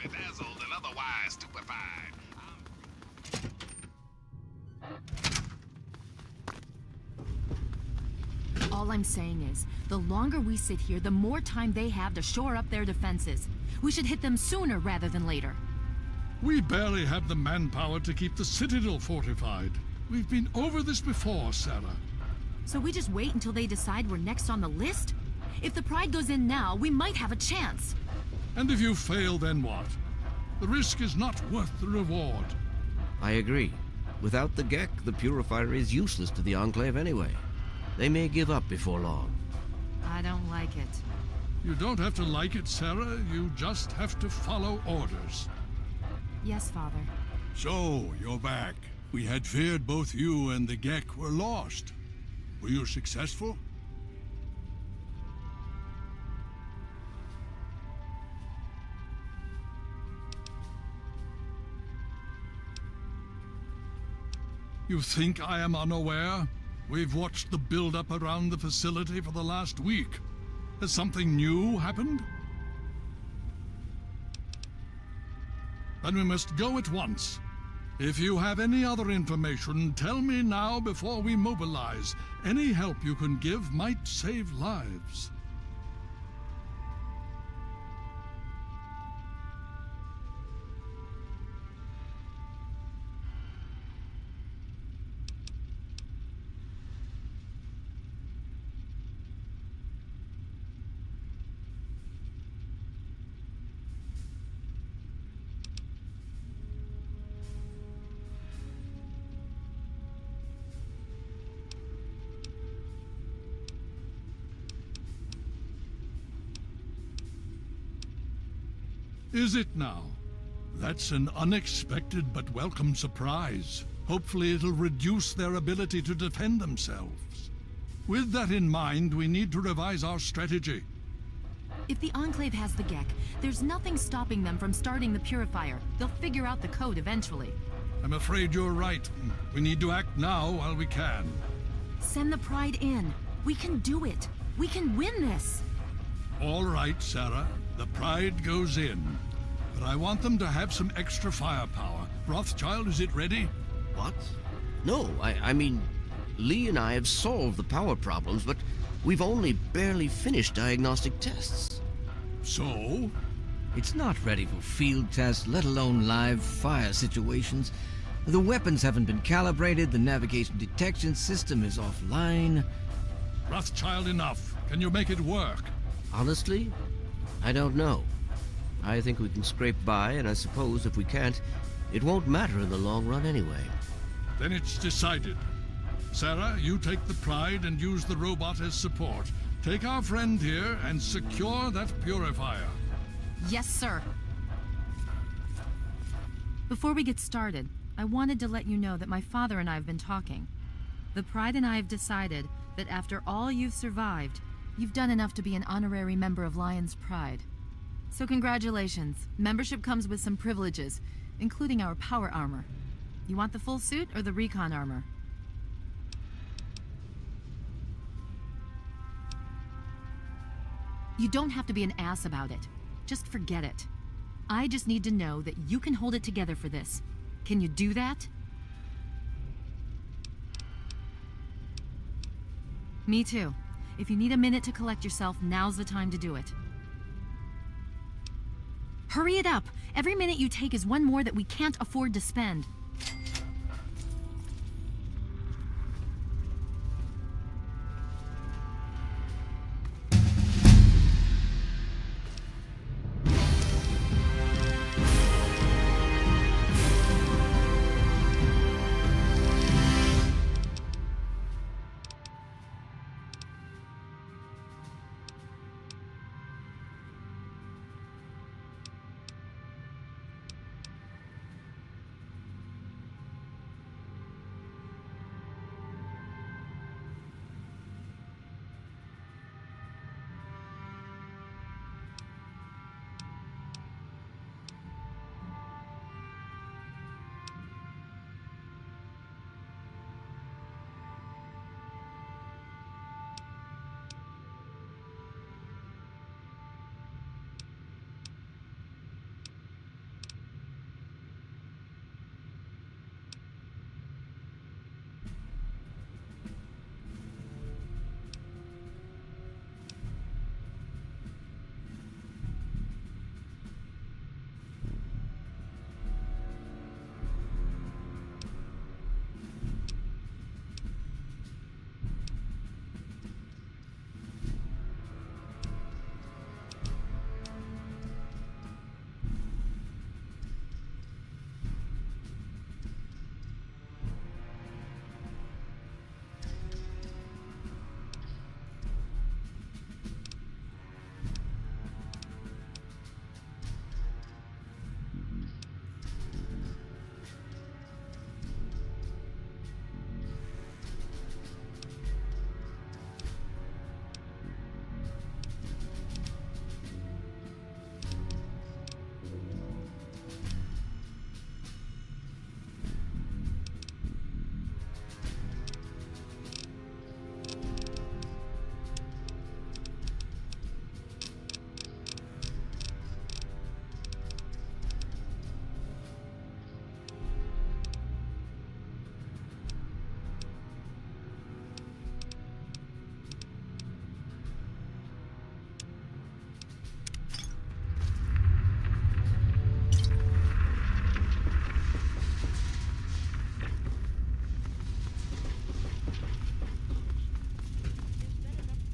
bedazzled and otherwise stupefied. All I'm saying is, the longer we sit here, the more time they have to shore up their defenses. We should hit them sooner rather than later. We barely have the manpower to keep the Citadel fortified. We've been over this before, Sarah. So we just wait until they decide we're next on the list? If the Pride goes in now, we might have a chance. And if you fail, then what? The risk is not worth the reward. I agree. Without the Gek, the Purifier is useless to the Enclave anyway. They may give up before long. I don't like it. You don't have to like it, Sarah. You just have to follow orders. Yes, Father. So, you're back. We had feared both you and the Gek were lost. Were you successful? You think I am unaware? We've watched the build-up around the facility for the last week. Has something new happened? Then we must go at once. If you have any other information, tell me now before we mobilize. Any help you can give might save lives. Is it now? That's an unexpected but welcome surprise. Hopefully it'll reduce their ability to defend themselves. With that in mind, we need to revise our strategy. If the Enclave has the Gek, there's nothing stopping them from starting the Purifier. They'll figure out the code eventually. I'm afraid you're right. We need to act now while we can. Send the Pride in. We can do it. We can win this. All right, Sarah. The Pride goes in. But I want them to have some extra firepower. Rothschild, is it ready? What? No, I mean, Lee and I have solved the power problems, but we've only barely finished diagnostic tests. So? It's not ready for field tests, let alone live fire situations. The weapons haven't been calibrated, the navigation detection system is offline. Rothschild, enough. Can you make it work? Honestly, I don't know. I think we can scrape by, and I suppose if we can't, it won't matter in the long run anyway. Then it's decided. Sarah, you take the Pride and use the robot as support. Take our friend here and secure that Purifier. Yes, sir. Before we get started, I wanted to let you know that my father and I have been talking. The Pride and I have decided that after all you've survived, you've done enough to be an honorary member of Lion's Pride. So congratulations. Membership comes with some privileges, including our power armor. You want the full suit or the recon armor? You don't have to be an ass about it. Just forget it. I just need to know that you can hold it together for this. Can you do that? Me too. If you need a minute to collect yourself, now's the time to do it. Hurry it up! Every minute you take is one more that we can't afford to spend.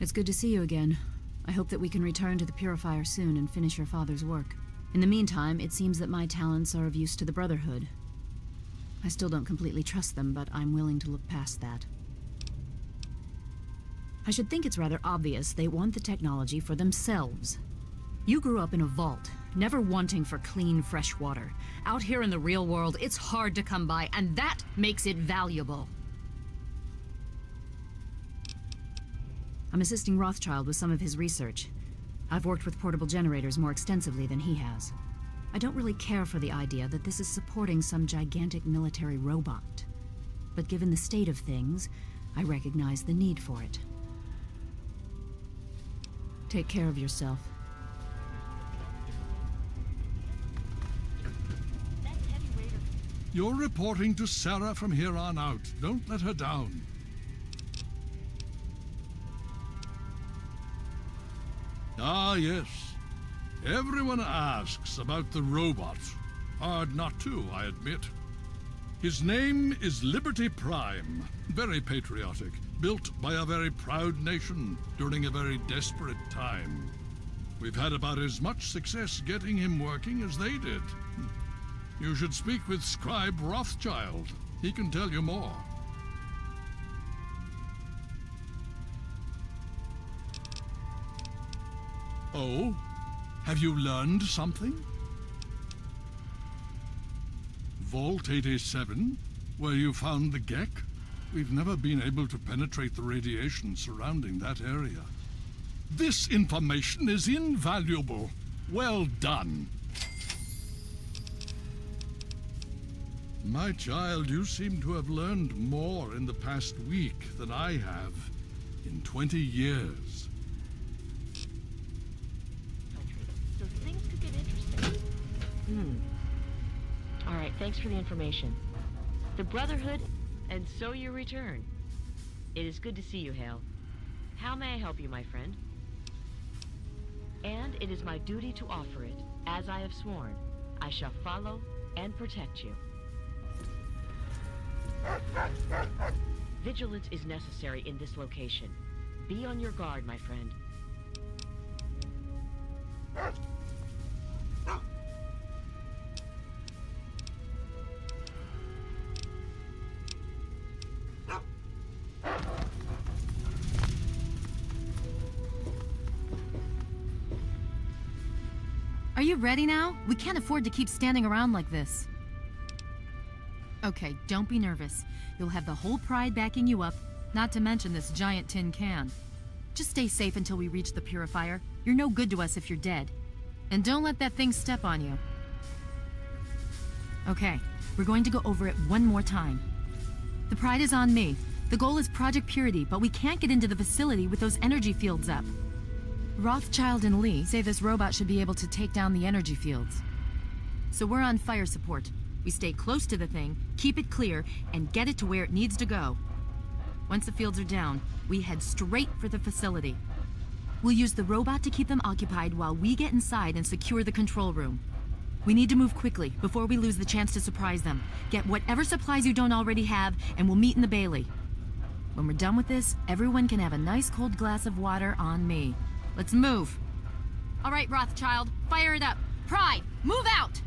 It's good to see you again. I hope that we can return to the Purifier soon and finish your father's work. In the meantime, it seems that my talents are of use to the Brotherhood. I still don't completely trust them, but I'm willing to look past that. I should think it's rather obvious they want the technology for themselves. You grew up in a vault, never wanting for clean, fresh water. Out here in the real world, it's hard to come by, and that makes it valuable. I'm assisting Rothschild with some of his research. I've worked with portable generators more extensively than he has. I don't really care for the idea that this is supporting some gigantic military robot. But given the state of things, I recognize the need for it. Take care of yourself. You're reporting to Sarah from here on out. Don't let her down. Ah, yes. Everyone asks about the robot. Hard not to, I admit. His name is Liberty Prime. Very patriotic. Built by a very proud nation during a very desperate time. We've had about as much success getting him working as they did. You should speak with Scribe Rothschild. He can tell you more. Oh? Have you learned something? Vault 87? Where you found the Gek? We've never been able to penetrate the radiation surrounding that area. This information is invaluable. Well done. My child, you seem to have learned more in the past week than I have in 20 years. So things could get interesting. All right, thanks for the information. The Brotherhood, and so you return. It is good to see you, Hale. How may I help you, my friend? And it is my duty to offer it, as I have sworn. I shall follow and protect you. Vigilance is necessary in this location. Be on your guard, my friend. Are you ready now? We can't afford to keep standing around like this. Okay, don't be nervous. You'll have the whole Pride backing you up, not to mention this giant tin can. Just stay safe until we reach the Purifier. You're no good to us if you're dead. And don't let that thing step on you. Okay, we're going to go over it one more time. The Pride is on me. The goal is Project Purity, but we can't get into the facility with those energy fields up. Rothschild and Lee say this robot should be able to take down the energy fields. So we're on fire support. We stay close to the thing, keep it clear, and get it to where it needs to go. Once the fields are down, we head straight for the facility. We'll use the robot to keep them occupied while we get inside and secure the control room. We need to move quickly before we lose the chance to surprise them. Get whatever supplies you don't already have, and we'll meet in the Bailey. When we're done with this, everyone can have a nice cold glass of water on me. Let's move. All right, Rothschild, fire it up. Pride, move out!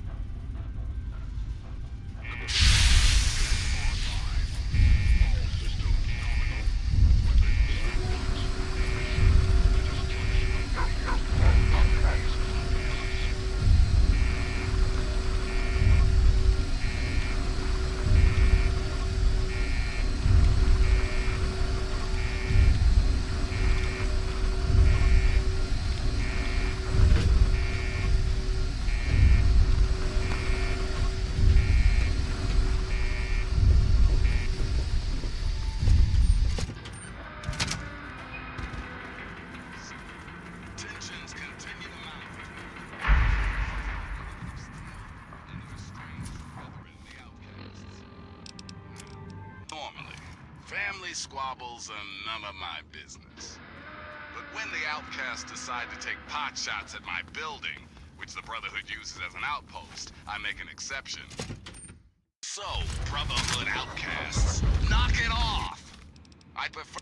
Squabbles are none of my business. But when the outcasts decide to take pot shots at my building, which the Brotherhood uses as an outpost, I make an exception. So, Brotherhood outcasts, knock it off! I prefer...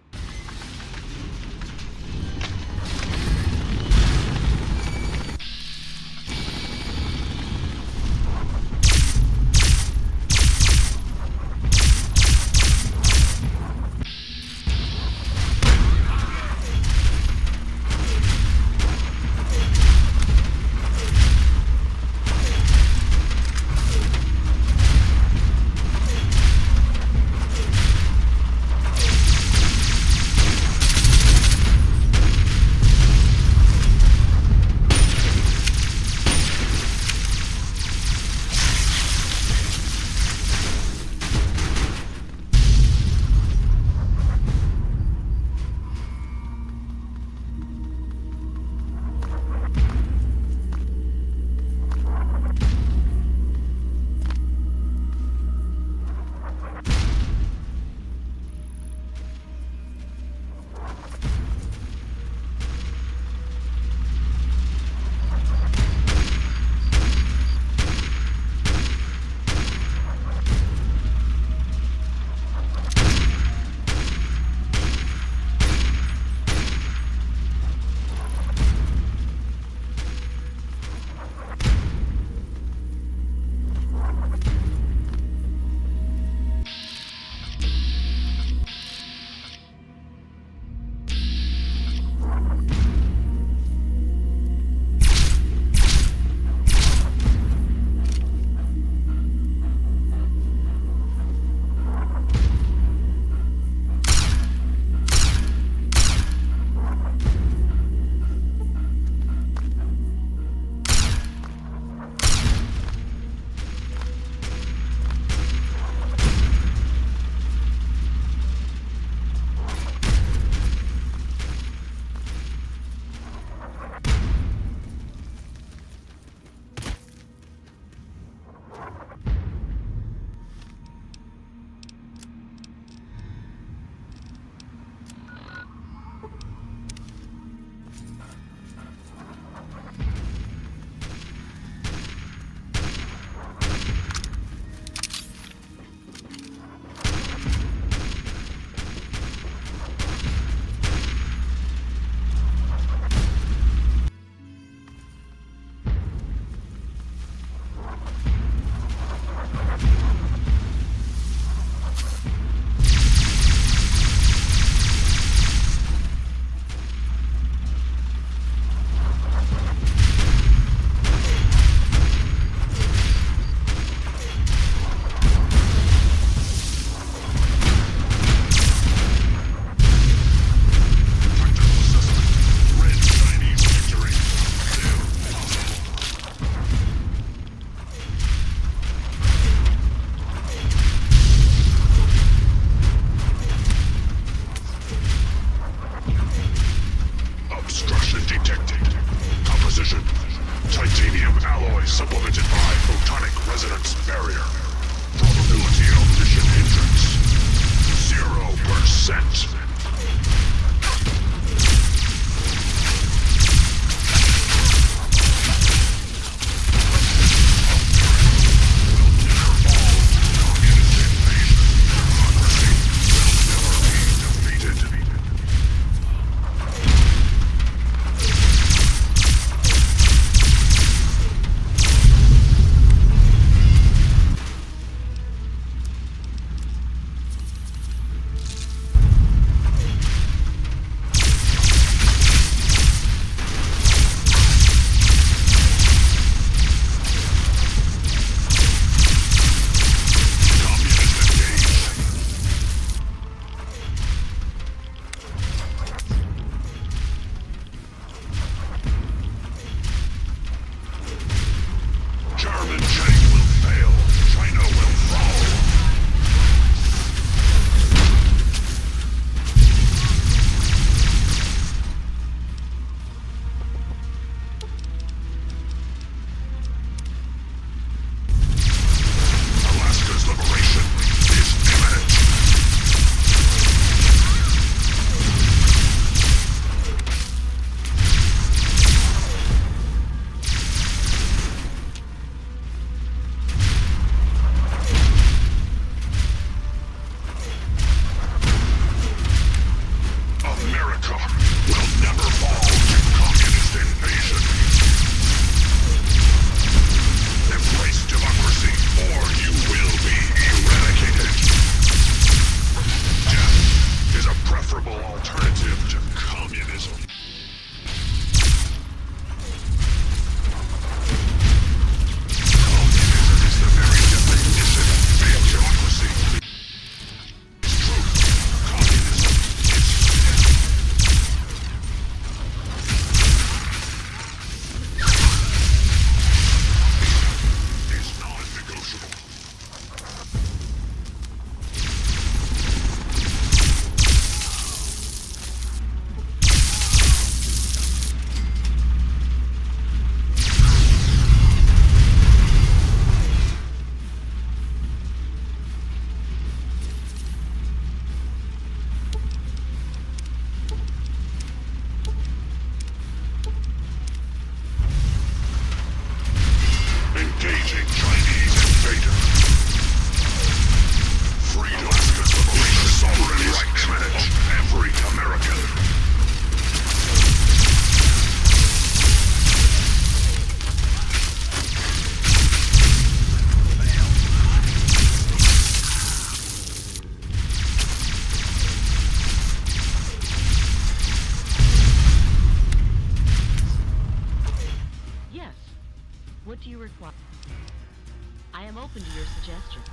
open to your suggestions.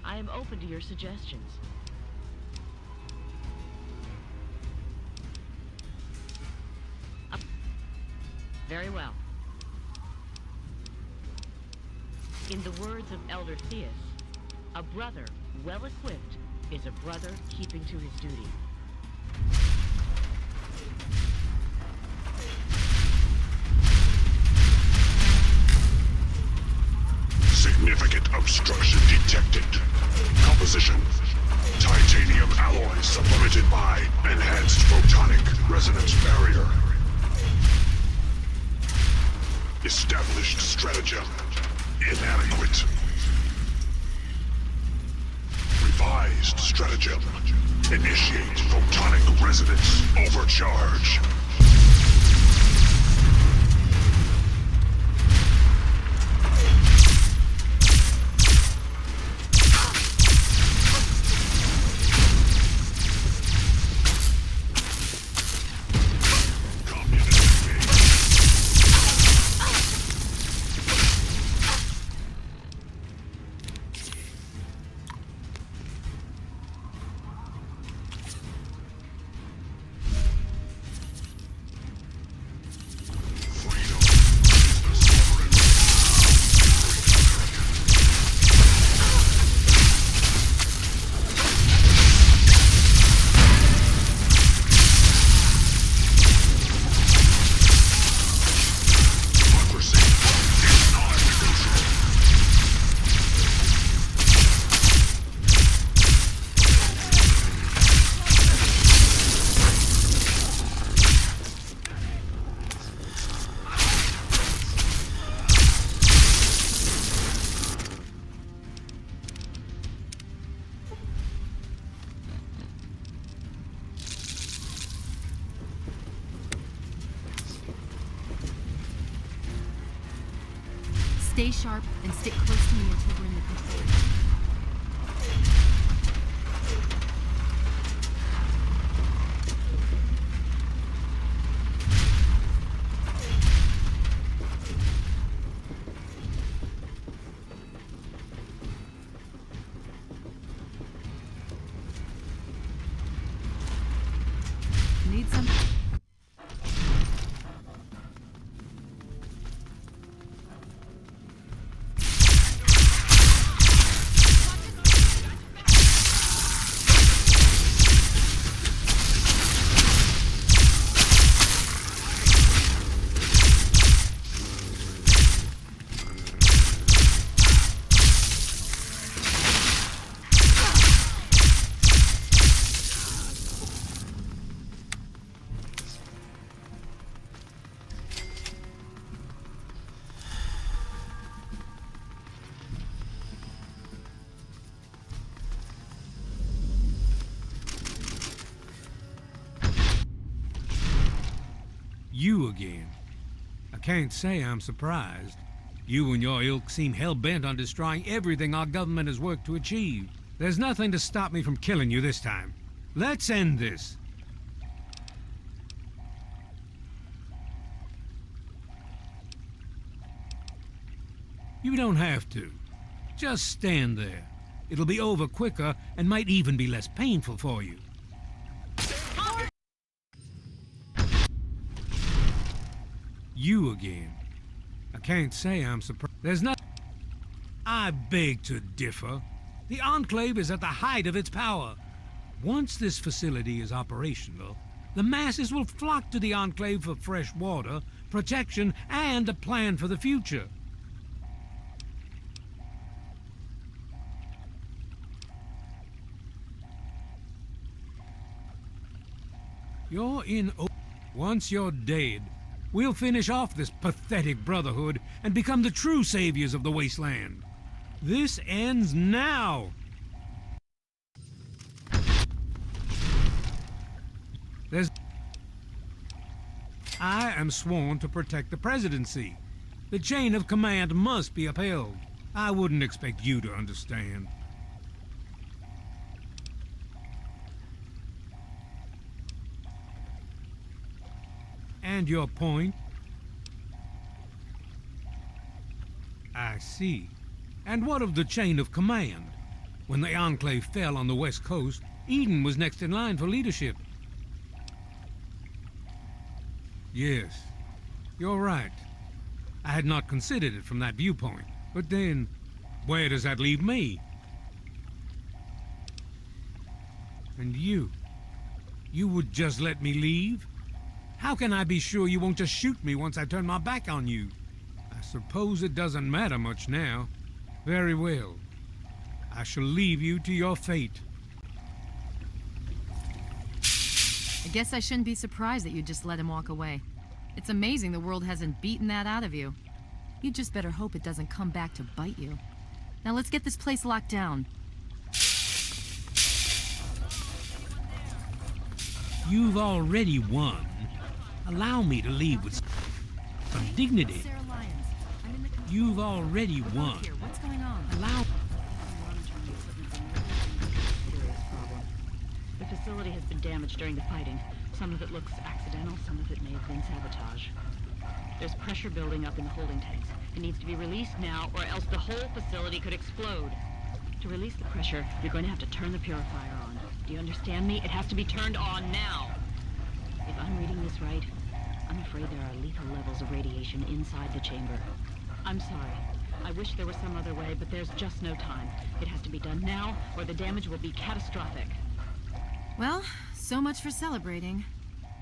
I am open to your suggestions. Very well. In the words of Elder Theus, a brother well-equipped is a brother keeping to his duty. Significant obstruction detected. Composition: titanium alloys supplemented by enhanced photonic resonance barrier. Established stratagem inadequate. Revised stratagem. Initiate photonic resonance overcharge. Stay sharp and stick close to me until we're in the control room. Need some? You again. I can't say I'm surprised. You and your ilk seem hell-bent on destroying everything our government has worked to achieve. There's nothing to stop me from killing you this time. Let's end this. You don't have to. Just stand there. It'll be over quicker and might even be less painful for you. You again. I can't say I'm surprised. There's not. I beg to differ. The Enclave is at the height of its power. Once this facility is operational, the masses will flock to the Enclave for fresh water, protection, and a plan for the future. You're in. Once you're dead, we'll finish off this pathetic brotherhood and become the true saviors of the wasteland. This ends now. I am sworn to protect the presidency. The chain of command must be upheld. I wouldn't expect you to understand. And your point? I see. And what of the chain of command? When the Enclave fell on the west coast, Eden was next in line for leadership. Yes, you're right. I had not considered it from that viewpoint. But then, where does that leave me? And you? You would just let me leave? How can I be sure you won't just shoot me once I turn my back on you? I suppose it doesn't matter much now. Very well. I shall leave you to your fate. I guess I shouldn't be surprised that you just let him walk away. It's amazing the world hasn't beaten that out of you. You just better hope it doesn't come back to bite you. Now let's get this place locked down. You've already won. Allow me to leave with some dignity. Sarah Lyons. I'm in the control You've already won. here. What's going on? Allow... Serious problem. The facility has been damaged during the fighting. Some of it looks accidental, some of it may have been sabotage. There's pressure building up in the holding tanks. It needs to be released now, or else the whole facility could explode. To release the pressure, you're going to have to turn the purifier on. Do you understand me? It has to be turned on now. If I'm reading this right, I'm afraid there are lethal levels of radiation inside the chamber. I'm sorry. I wish there was some other way, but there's just no time. It has to be done now, or the damage will be catastrophic. Well, so much for celebrating.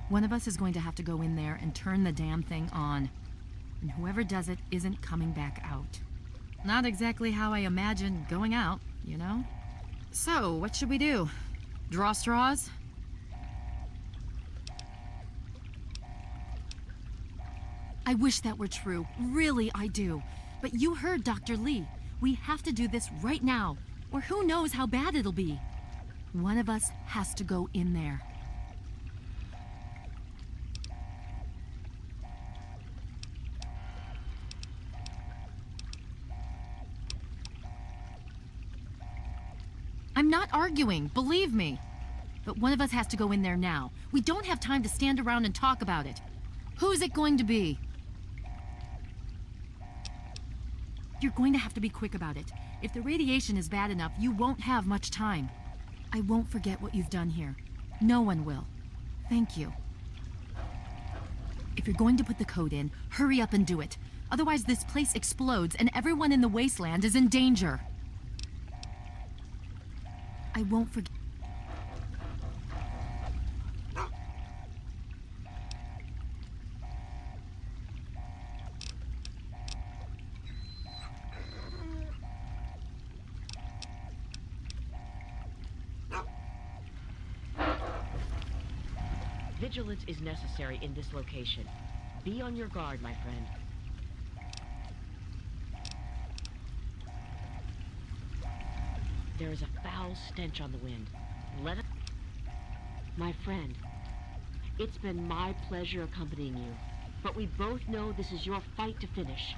One of us is going to have to go in there and turn the damn thing on. And whoever does it isn't coming back out. Not exactly how I imagined going out, you know? So, what should we do? Draw straws? I wish that were true. Really, I do. But you heard Dr. Lee. We have to do this right now, or who knows how bad it'll be. One of us has to go in there. I'm not arguing, believe me. But one of us has to go in there now. We don't have time to stand around and talk about it. Who's it going to be? You're going to have to be quick about it. If the radiation is bad enough, you won't have much time. I won't forget what you've done here. No one will. Thank you. If you're going to put the code in, hurry up and do it. Otherwise, this place explodes and everyone in the wasteland is in danger. I won't forget. Vigilance is necessary in this location. Be on your guard, my friend. There is a foul stench on the wind. Let it... My friend, it's been my pleasure accompanying you, but we both know this is your fight to finish.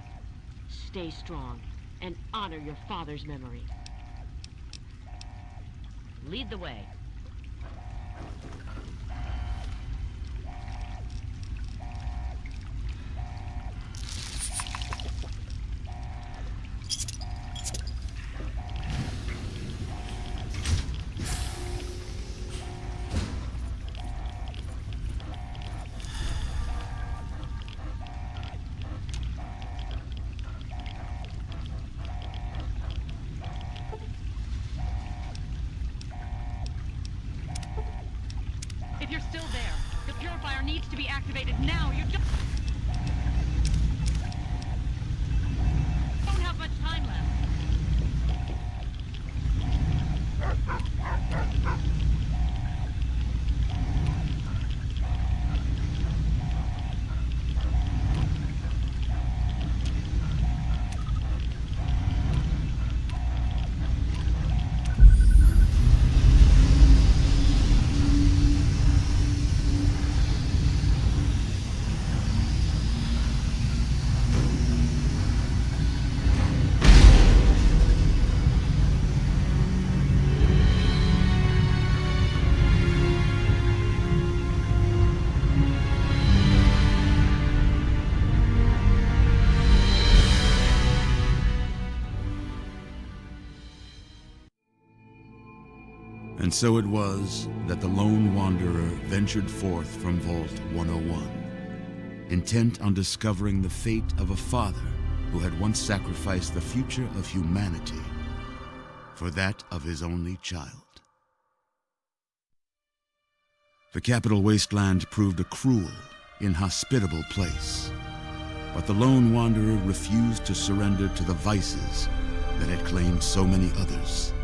Stay strong and honor your father's memory. Lead the way. If you're still there, the purifier needs to be activated now. You don't have much time left. And so it was that the lone wanderer ventured forth from Vault 101, intent on discovering the fate of a father who had once sacrificed the future of humanity for that of his only child. The capital wasteland proved a cruel, inhospitable place, but the lone wanderer refused to surrender to the vices that had claimed so many others.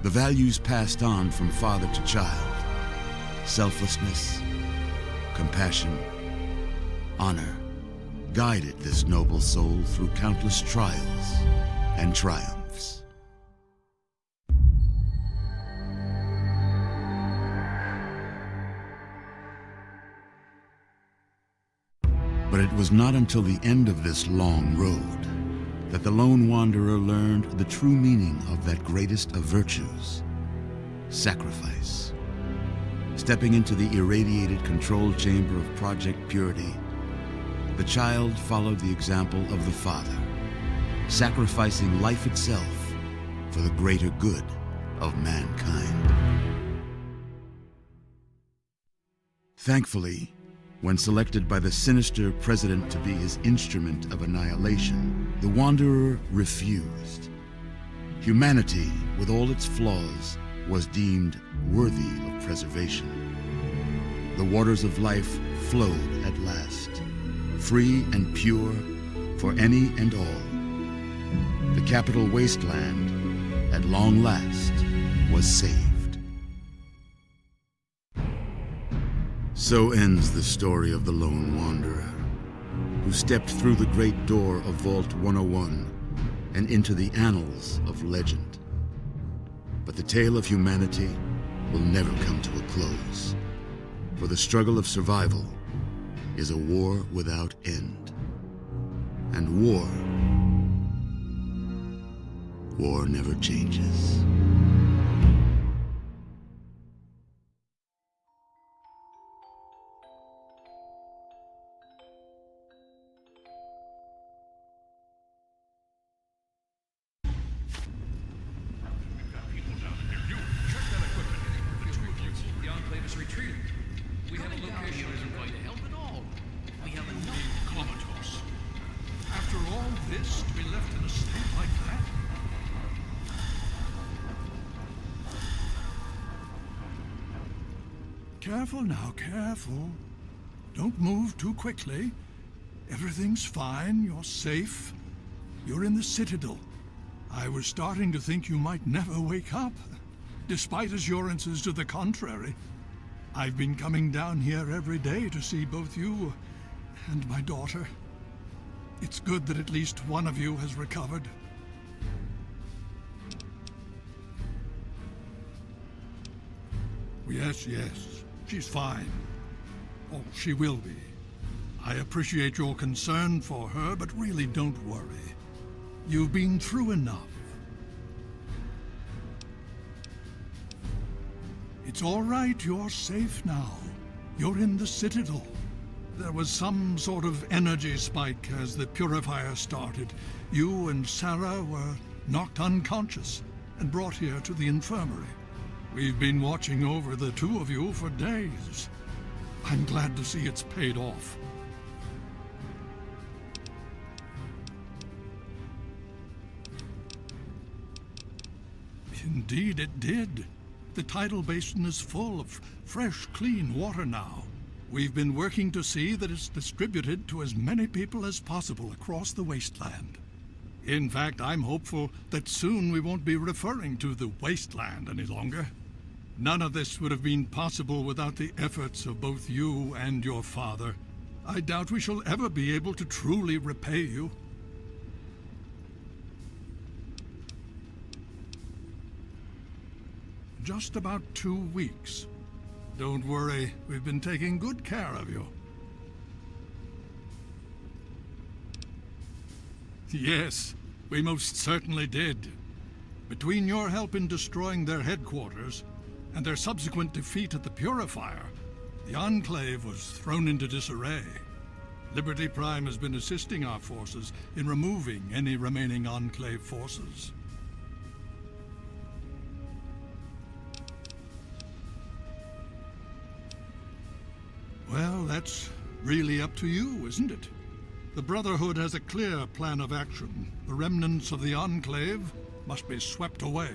The values passed on from father to child: selflessness, compassion, honor, guided this noble soul through countless trials and triumphs. But it was not until the end of this long road that the lone wanderer learned the true meaning of that greatest of virtues: sacrifice. Stepping into the irradiated control chamber of Project Purity, the child followed the example of the father, sacrificing life itself for the greater good of mankind. Thankfully, when selected by the sinister president to be his instrument of annihilation, the Wanderer refused. Humanity, with all its flaws, was deemed worthy of preservation. The waters of life flowed at last, free and pure for any and all. The capital wasteland, at long last, was saved. So ends the story of the lone wanderer, who stepped through the great door of Vault 101 and into the annals of legend. But the tale of humanity will never come to a close, for the struggle of survival is a war without end. And war never changes. The Enclave is retreating. We have a location that isn't going to help at all. We have enough comatose. After all this, to be left in a state like that? Careful now, careful. Don't move too quickly. Everything's fine, you're safe. You're in the Citadel. I was starting to think you might never wake up, despite assurances to the contrary. I've been coming down here every day to see both you and my daughter. It's good that at least one of you has recovered. Yes, she's fine. Oh, she will be. I appreciate your concern for her, but really don't worry. You've been through enough. It's all right, you're safe now. You're in the Citadel. There was some sort of energy spike as the purifier started. You and Sarah were knocked unconscious and brought here to the infirmary. We've been watching over the two of you for days. I'm glad to see it's paid off. Indeed it did. The tidal basin is full of fresh, clean water now. We've been working to see that it's distributed to as many people as possible across the wasteland. In fact, I'm hopeful that soon we won't be referring to the wasteland any longer. None of this would have been possible without the efforts of both you and your father. I doubt we shall ever be able to truly repay you. Just about 2 weeks. Don't worry, we've been taking good care of you. Yes, we most certainly did. Between your help in destroying their headquarters and their subsequent defeat at the Purifier, the Enclave was thrown into disarray. Liberty Prime has been assisting our forces in removing any remaining Enclave forces. Well, that's really up to you, isn't it? The Brotherhood has a clear plan of action. The remnants of the Enclave must be swept away.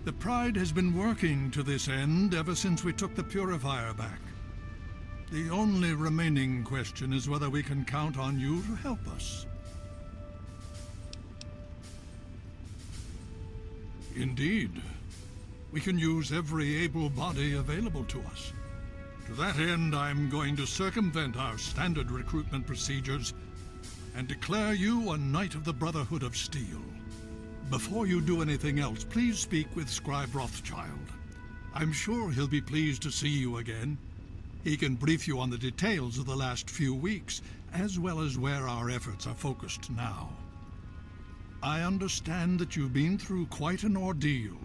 The Pride has been working to this end ever since we took the Purifier back. The only remaining question is whether we can count on you to help us. Indeed. We can use every able body available to us. To that end, I'm going to circumvent our standard recruitment procedures and declare you a Knight of the Brotherhood of Steel. Before you do anything else, please speak with Scribe Rothschild. I'm sure he'll be pleased to see you again. He can brief you on the details of the last few weeks, as well as where our efforts are focused now. I understand that you've been through quite an ordeal,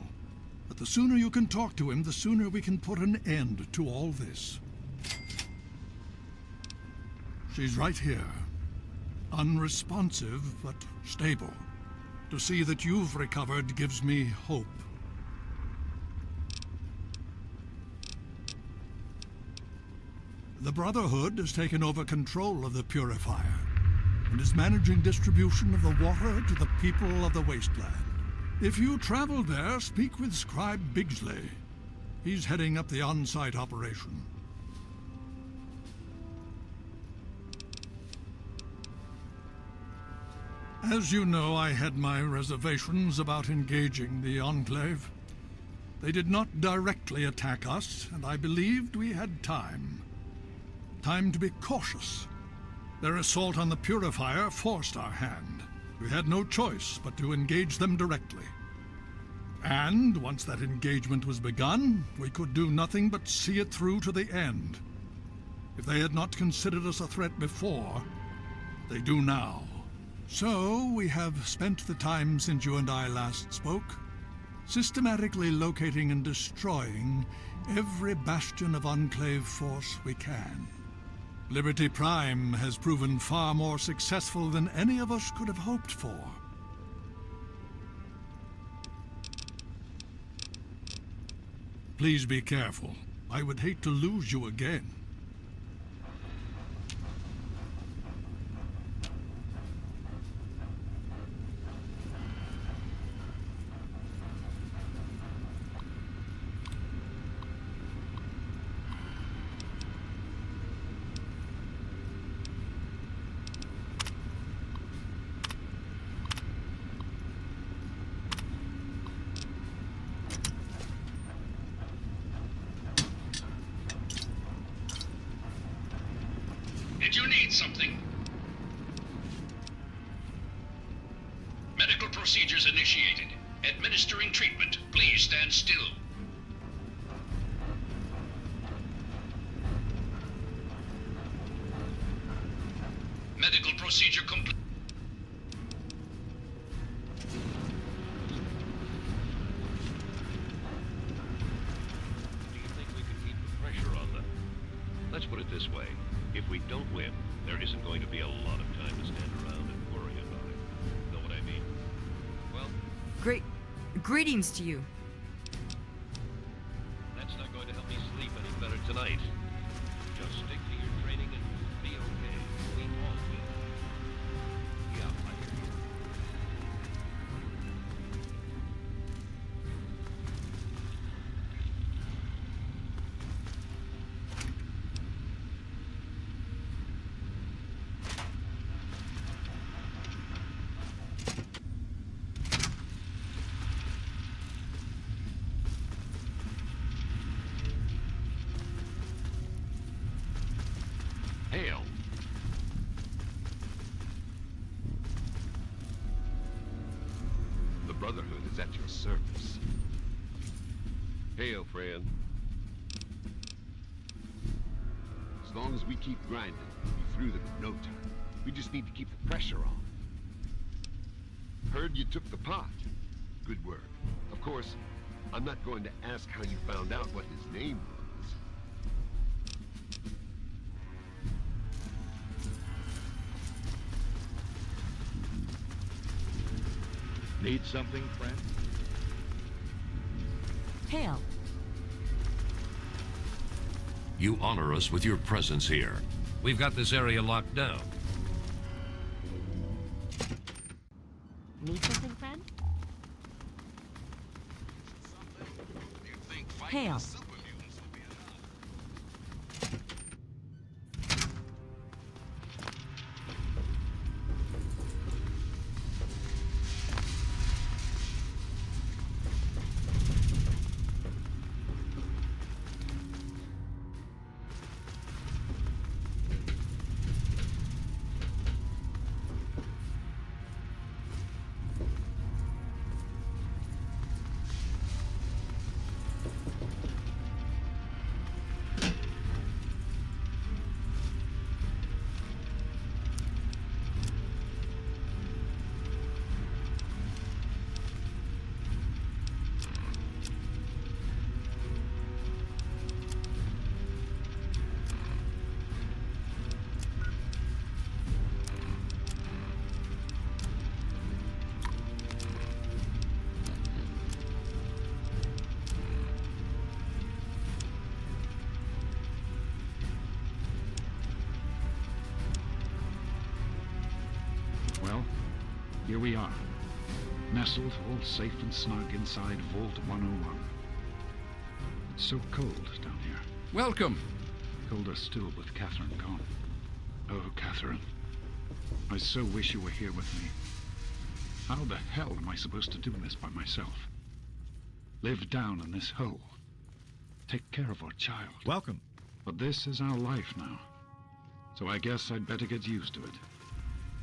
but the sooner you can talk to him, the sooner we can put an end to all this. She's right here. Unresponsive, but stable. To see that you've recovered gives me hope. The Brotherhood has taken over control of the Purifier and is managing distribution of the water to the people of the wasteland. If you travel there, speak with Scribe Bigsley. He's heading up the on-site operation. As you know, I had my reservations about engaging the Enclave. They did not directly attack us, and I believed we had time. Time to be cautious. Their assault on the Purifier forced our hand. We had no choice but to engage them directly. And once that engagement was begun, we could do nothing but see it through to the end. If they had not considered us a threat before, they do now. So we have spent the time since you and I last spoke, systematically locating and destroying every bastion of Enclave force we can. Liberty Prime has proven far more successful than any of us could have hoped for. Please be careful. I would hate to lose you again. Did you need something? Medical procedures initiated. Administering treatment. Please stand still. Medical procedure complete. Do you think we can keep the pressure on them? Let's put it this way. If we don't win, there isn't going to be a lot of time to stand around and worry about it. Know what I mean? Well, Greetings to you. that's not going to help me sleep any better tonight. Just stick to your training and be okay. We all will. Yeah, I hear you. Hail. The Brotherhood is at your service. Hail, friend. As long as we keep grinding, we'll be through them in no time. We just need to keep the pressure on. Heard you took the pot. Good work. Of course, I'm not going to ask how you found out what his name was. Need something, friend? Hail. You honor us with your presence here. We've got this area locked down. Need something, friend? Hail. Well, here we are, nestled all safe and snug inside Vault 101. It's so cold down here. Welcome. Colder still with Catherine gone. Oh, Catherine. I so wish you were here with me. How the hell am I supposed to do this by myself? Live down in this hole. Take care of our child. Welcome. But this is our life now. So I guess I'd better get used to it.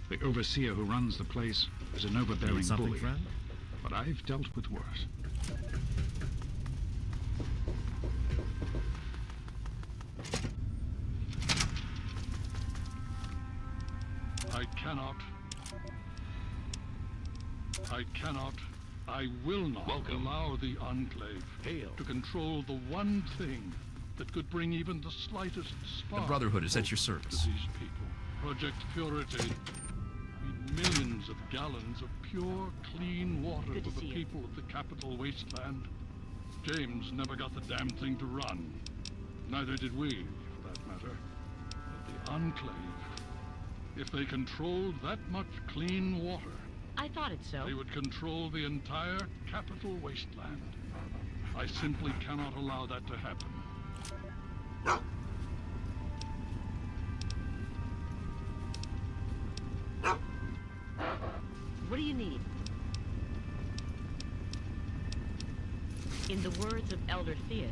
The overseer who runs the place is an overbearing bully. Friend? But I've dealt with worse. I will not allow the Enclave to control the one thing that could bring even the slightest spark. The Brotherhood is at your service. To these people. Project Purity. Need millions of gallons of pure, clean water for the people of the capital wasteland. James never got the damn thing to run. Neither did we, for that matter. But the Enclave, if they controlled that much clean water, I thought it so. they would control the entire capital wasteland. I simply cannot allow that to happen. What do you need? In the words of Elder Theus,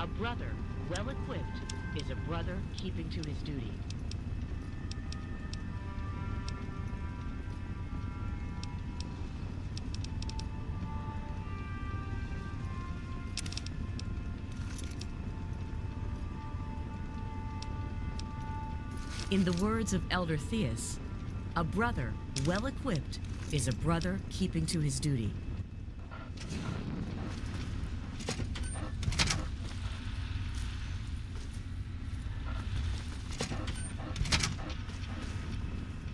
a brother well equipped is a brother keeping to his duty. In the words of Elder Theus, a brother well equipped is a brother keeping to his duty.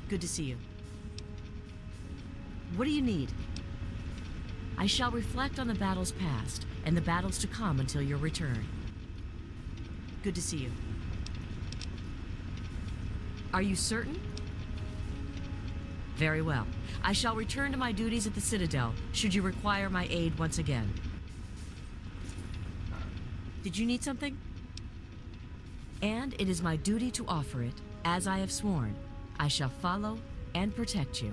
Good to see you. What do you need? I shall reflect on the battles past and the battles to come until your return. Good to see you. Are you certain? Very well. I shall return to my duties at the Citadel, should you require my aid once again. Did you need something? And it is my duty to offer it, as I have sworn. I shall follow and protect you.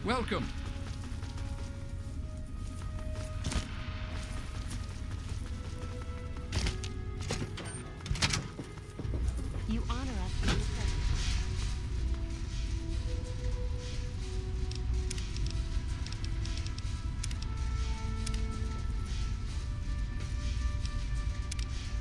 Welcome.